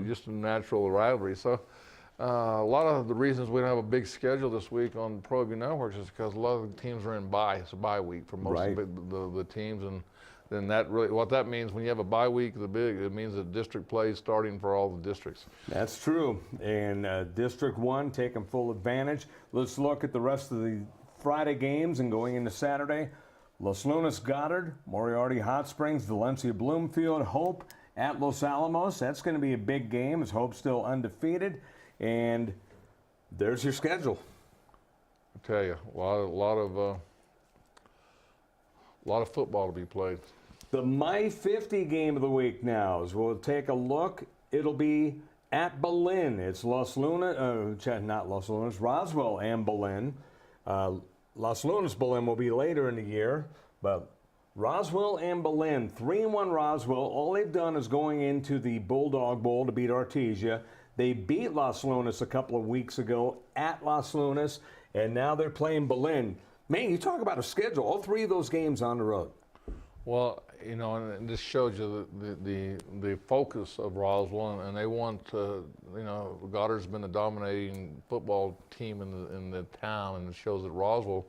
just a natural rivalry. So. A lot of the reasons we don't have a big schedule this week on Proview Networks is because a lot of the teams are in bye. It's a bye week for most of the teams, and then that really what that means when you have a bye week, it means that district play is starting for all the districts. That's true, and District 1 taking full advantage. Let's look at the rest of the Friday games and going into Saturday. Los Lunas Goddard, Moriarty Hot Springs, Valencia Bloomfield, Hope at Los Alamos. That's going to be a big game as Hope's still undefeated. And there's your schedule. I tell you, a lot of football to be played. The My 50 game of the week now, as we'll take a look. It'll be at Belen. It's Los Lunas, not Los Lunas, Roswell and Belen. Los Lunas Belen will be later in the year, but Roswell and Belen, 3-1 Roswell. All they've done is going into the Bulldog Bowl to beat Artesia. They beat Los Lunas a couple of weeks ago at Los Lunas, and now they're playing Belen. Man, you talk about a schedule. All three of those games on the road. Well, and this shows you the focus of Roswell, and they want Goddard's been the dominating football team in the town, and it shows that Roswell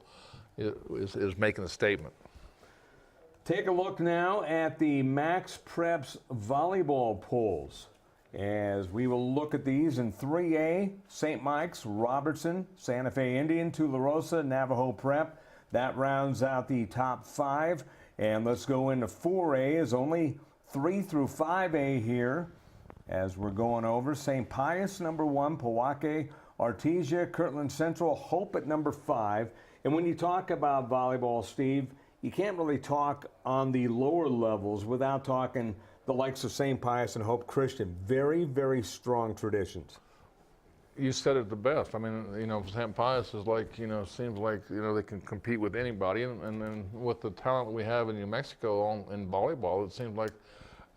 is making a statement. Take a look now at the Max Preps volleyball polls. As we will look at these in 3A, St. Mike's, Robertson, Santa Fe Indian, Tularosa, Navajo Prep. That rounds out the top 5. And let's go into 4A, is only 3 through 5A here. As we're going over, St. Pius, number 1, Powake, Artesia, Kirtland Central, Hope at number 5. And when you talk about volleyball, Steve, you can't really talk on the lower levels without talking the likes of St. Pius and Hope Christian. Very, very strong traditions. You said it the best. I mean, St. Pius is like, seems like, they can compete with anybody. And then with the talent we have in New Mexico in volleyball, it seems like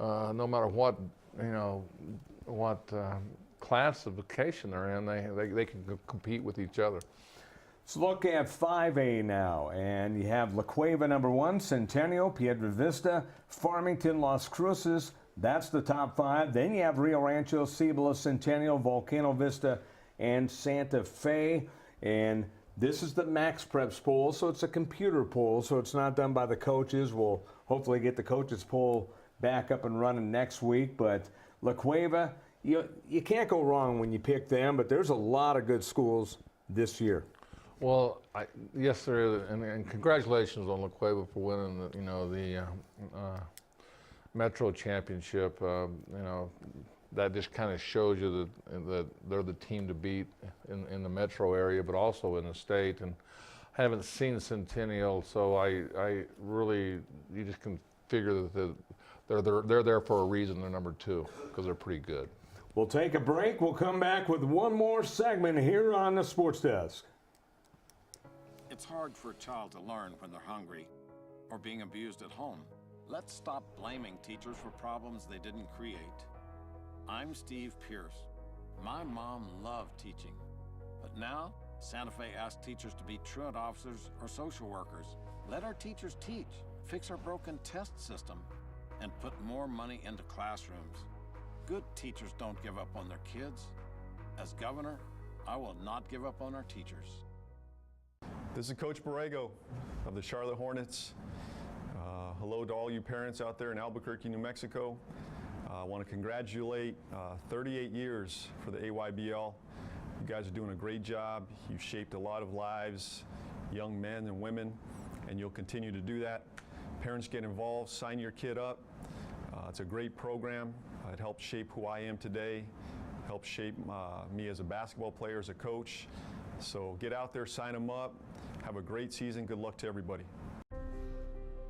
no matter what, classification they're in, they can compete with each other. Let's look at 5A now, and you have La Cueva number 1, Centennial, Piedra Vista, Farmington, Las Cruces. That's the top 5. Then you have Rio Rancho, Cibola, Centennial, Volcano Vista, and Santa Fe. And this is the Max Preps poll, so it's a computer poll, so it's not done by the coaches. We'll hopefully get the coaches poll back up and running next week. But La Cueva, you can't go wrong when you pick them, but there's a lot of good schools this year. Well, yes, there is, and congratulations on La Cueva for winning the Metro Championship. That just kind of shows you that they're the team to beat in the Metro area, but also in the state. And I haven't seen Centennial, so I really, you just can figure that they're there for a reason. They're number 2 because they're pretty good. We'll take a break. We'll come back with one more segment here on the Sports Desk. It's hard for a child to learn when they're hungry or being abused at home. Let's stop blaming teachers for problems they didn't create. I'm Steve Pierce. My mom loved teaching, but now Santa Fe asks teachers to be truant officers or social workers. Let our teachers teach, fix our broken test system, and put more money into classrooms. Good teachers don't give up on their kids. As governor, I will not give up on our teachers. This is Coach Borrego of the Charlotte Hornets. Hello to all you parents out there in Albuquerque, New Mexico. I want to congratulate 38 years for the AYBL. You guys are doing a great job. You've shaped a lot of lives, young men and women, and you'll continue to do that. Parents, get involved, sign your kid up. It's a great program. It helped shape who I am today, helped shape me as a basketball player, as a coach. So get out there, sign them up. Have a great season. Good luck to everybody.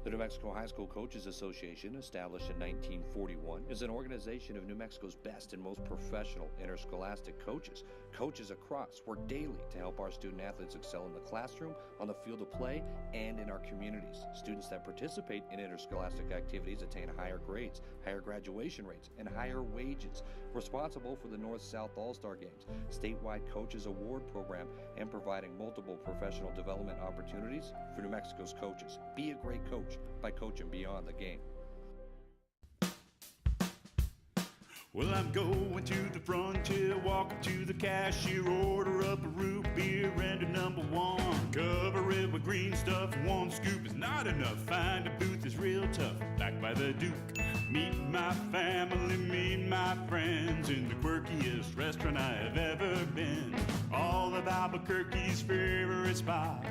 The New Mexico High School Coaches Association, established in 1941, is an organization of New Mexico's best and most professional interscholastic coaches. Coaches across work daily to help our student athletes excel in the classroom, on the field of play, and in our communities. Students that participate in interscholastic activities attain higher grades, higher graduation rates, and higher wages. Responsible for the North-South All-Star Games, statewide Coaches Award Program, and providing multiple professional development opportunities for New Mexico's coaches. Be a great coach by coaching beyond the game. Well, I'm going to the frontier, walk up to the cashier, order up a root beer and a number one. Cover it with green stuff, one scoop is not enough. Find a booth is real tough, back by the Duke. Meet my family, meet my friends in the quirkiest restaurant I have ever been. All of Albuquerque's favorite spot,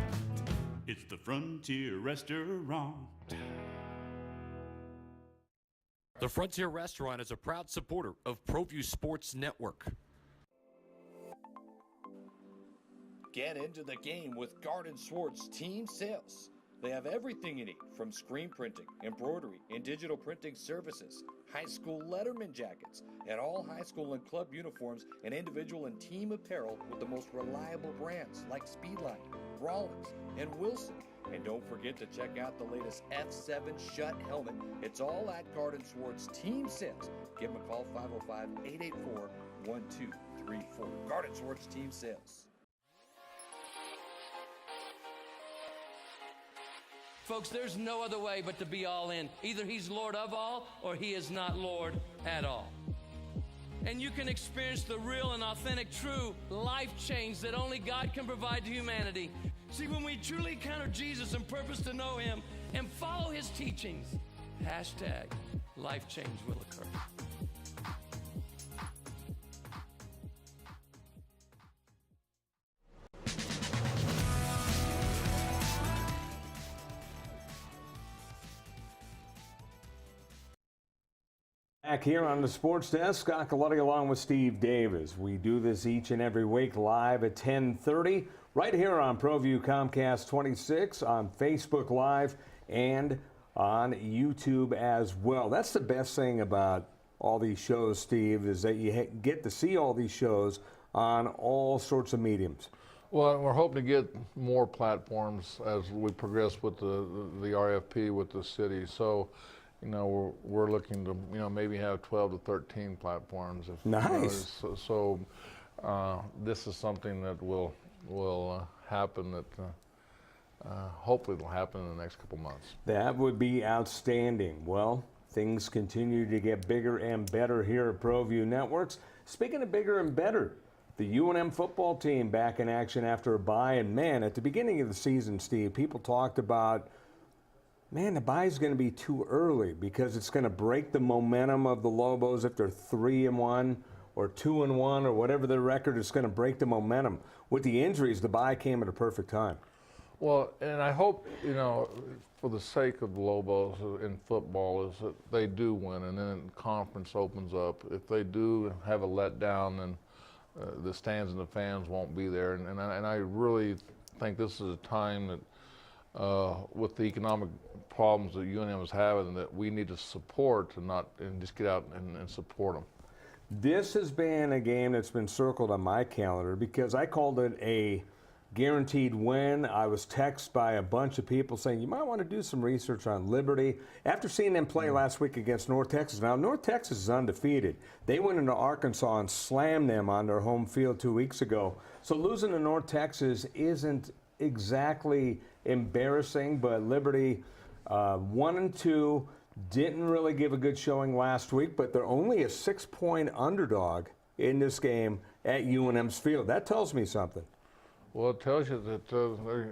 it's the Frontier Restaurant. The Frontier Restaurant is a proud supporter of Proview Sports Network. Get into the game with Garden Swartz Team Sales. They have everything you need, from screen printing, embroidery, and digital printing services, high school letterman jackets, and all high school and club uniforms, and individual and team apparel with the most reliable brands like Speedline, Rollins, and Wilson. And don't forget to check out the latest F7 Shut helmet. It's all at Garden Swartz Team Sales. Give them a call, 505-884-1234. Garden Swartz Team Sales. Folks, there's no other way but to be all in. Either he's Lord of all or he is not Lord at all. And you can experience the real and authentic, true life change that only God can provide to humanity. See, when we truly encounter Jesus and purpose to know him and follow his teachings, hashtag life change will occur. Back here on the Sports Desk, Scott Galletti along with Steve Davis. We do this each and every week live at 10:30 right here on ProView Comcast 26, on Facebook Live, and on YouTube as well. That's the best thing about all these shows, Steve, is that you get to see all these shows on all sorts of mediums. Well, we're hoping to get more platforms as we progress with the RFP with the city. So, you know, we're looking to, you know, maybe have 12 to 13 platforms. Nice. You know, this is something that will happen, that hopefully it'll happen in the next couple months. That would be outstanding. Well, things continue to get bigger and better here at ProView Networks. Speaking of bigger and better, the UNM football team back in action after a bye. And man, at the beginning of the season, Steve, people talked about, man, the bye is going to be too early because it's going to break the momentum of the Lobos if they're 3-1 or 2-1 or whatever their record. It's going to break the momentum. With the injuries, the bye came at a perfect time. Well, and I hope, you know, for the sake of the Lobos in football, is that they do win, and then the conference opens up. If they do have a letdown, then the stands and the fans won't be there. And I really think this is a time that, with the economic problems that UNM is having, that we need to support and just get out and support them. This has been a game that's been circled on my calendar because I called it a guaranteed win. I was texted by a bunch of people saying you might want to do some research on Liberty. After seeing them play last week against North Texas, now North Texas is undefeated. They went into Arkansas and slammed them on their home field 2 weeks ago. So losing to North Texas isn't exactly embarrassing, but Liberty 1-2, didn't really give a good showing last week, but they're only a 6-point underdog in this game at UNM's field. That tells me something. Well, it tells you that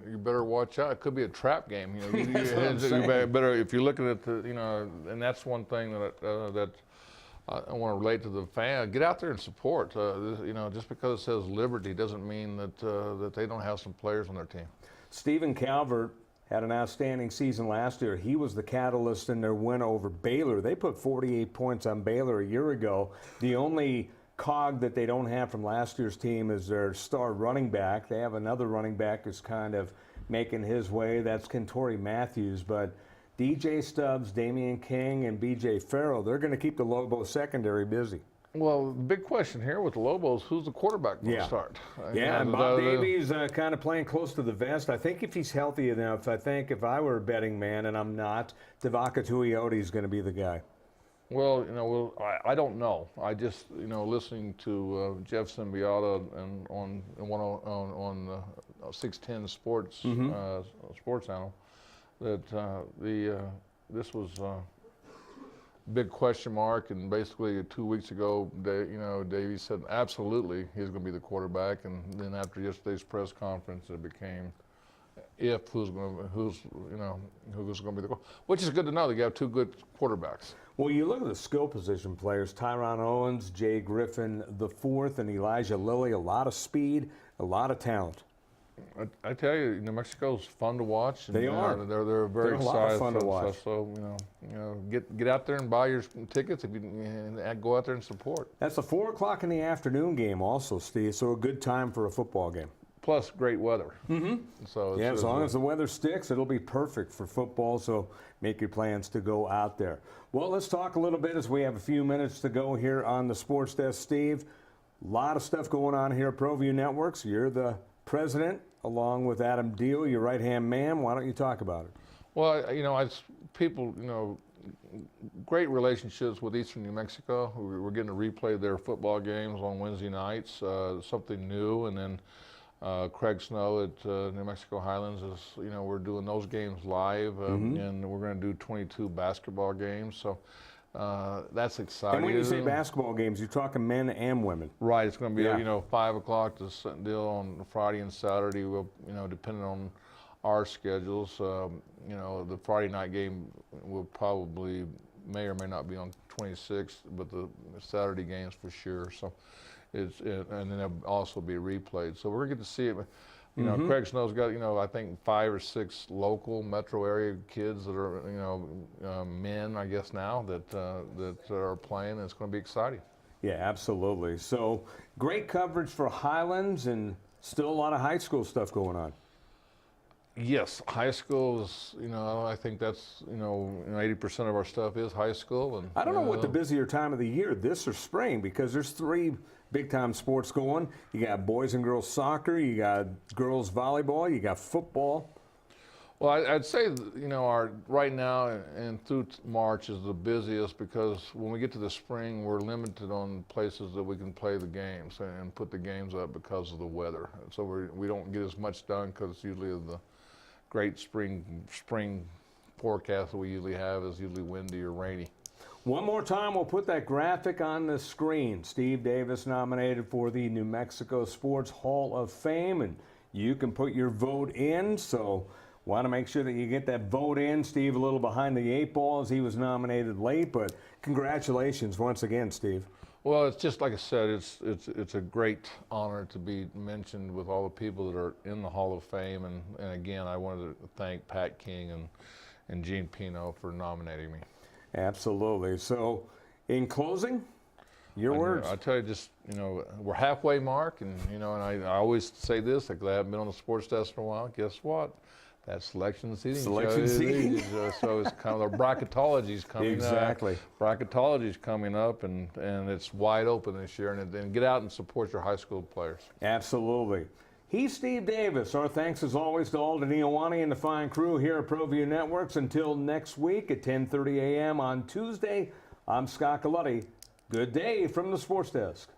you better watch out. It could be a trap game. You know, you better if you're looking at the, you know, and that's one thing that I want to relate to the fan. Get out there and support. You know, just because it says Liberty doesn't mean that that they don't have some players on their team. Stephen Calvert had an outstanding season last year. He was the catalyst in their win over Baylor. They put 48 points on Baylor a year ago. The only cog that they don't have from last year's team is their star running back. They have another running back who's kind of making his way. That's Kentori Matthews. But DJ Stubbs, Damian King, and B.J. Farrell, they're going to keep the Lobos secondary busy. Well, the big question here with the Lobos, who's the quarterback going to start? Yeah, and Bob Davies kind of playing close to the vest. I think if he's healthy enough, I think if I were a betting man, and I'm not, Tavaka Tuioti is going to be the guy. Well, I don't know. I just, listening to Jeff Symbiota and on 610 Sports Sports Channel, that this was a big question mark, and basically 2 weeks ago, Davies said absolutely he's going to be the quarterback, and then after yesterday's press conference, it became who's going to be the quarterback, which is good to know that you have two good quarterbacks. Well, you look at the skill position players, Tyron Owens, Jay Griffin IV, and Elijah Lilly, a lot of speed, a lot of talent. I tell you, New Mexico's fun to watch. And, they are. They're very excited. A lot of fun to watch. So get out there and buy your tickets and go out there and support. That's a 4 o'clock in the afternoon game also, Steve, so a good time for a football game. Plus great weather. So yeah, as long as the weather sticks, it'll be perfect for football, so make your plans to go out there. Well, let's talk a little bit as we have a few minutes to go here on the Sports Desk. Steve, a lot of stuff going on here at Proview Networks. You're the president, along with Adam Deal, your right-hand man. Why don't you talk about it? Well, people, great relationships with Eastern New Mexico. We're getting to replay their football games on Wednesday nights, something new, and then Craig Snow at New Mexico Highlands is, we're doing those games live, and we're going to do 22 basketball games. So that's exciting. And when you say basketball games, you're talking men and women. Right. It's going to be 5 o'clock to deal on Friday and Saturday. We'll, depending on our schedules, the Friday night game will probably may or may not be on 26th, but the Saturday games for sure. So. And then it'll also be replayed. So we're going to get to see it. Craig Snow's got, I think 5 or 6 local metro area kids that are, men, I guess now, that are playing, and it's going to be exciting. Yeah, absolutely. So great coverage for Highlands, and still a lot of high school stuff going on. Yes, high school is, I think that's, 80% of our stuff is high school. And I don't know what the busier time of the year, this or spring, because there's 3 big-time sports going. You got boys and girls soccer, you got girls volleyball, you got football. Well, I'd say, our right now and through March is the busiest, because when we get to the spring, we're limited on places that we can play the games and put the games up because of the weather. So we don't get as much done because usually the great spring forecast that we usually have is usually windy or rainy. One more time, we'll put that graphic on the screen. Steve Davis nominated for the New Mexico Sports Hall of Fame, and you can put your vote in. So want to make sure that you get that vote in. Steve a little behind the 8 ball as he was nominated late, but congratulations once again, Steve. Well, it's just like I said, it's a great honor to be mentioned with all the people that are in the Hall of Fame, and again, I wanted to thank Pat King and Gene Pino for nominating me. Absolutely. So, in closing, your words. I tell you, just we're halfway mark, and and I always say this, like I haven't been on the sports desk for a while. Guess what? That's selection seating. Selection seating. So it's kind of the bracketology's coming up. Exactly. Bracketology's coming up, and it's wide open this year. And get out and support your high school players. Absolutely. He's Steve Davis. Our thanks as always to Alden Iowani and the fine crew here at Proview Networks. Until next week at 10:30 a.m. on Tuesday, I'm Scott Galletti. Good day from the Sports Desk.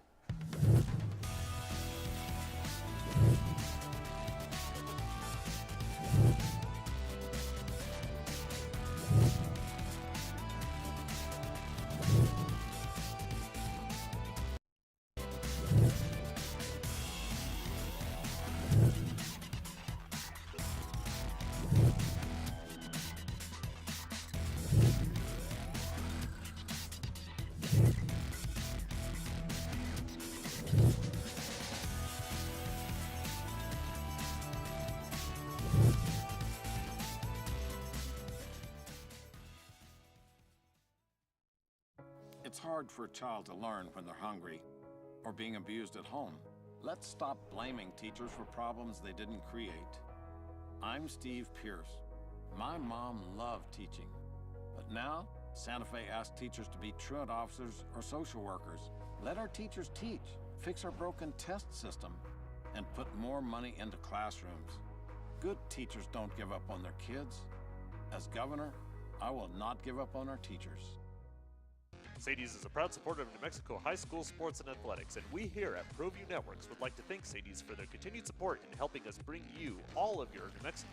It's hard for a child to learn when they're hungry or being abused at home. Let's stop blaming teachers for problems they didn't create. I'm Steve Pierce. My mom loved teaching, but now Santa Fe asks teachers to be truant officers or social workers. Let our teachers teach, fix our broken test system, and put more money into classrooms. Good teachers don't give up on their kids. As governor, I will not give up on our teachers. Sadie's is a proud supporter of New Mexico high school sports and athletics, and we here at Proview Networks would like to thank Sadie's for their continued support in helping us bring you all of your New Mexico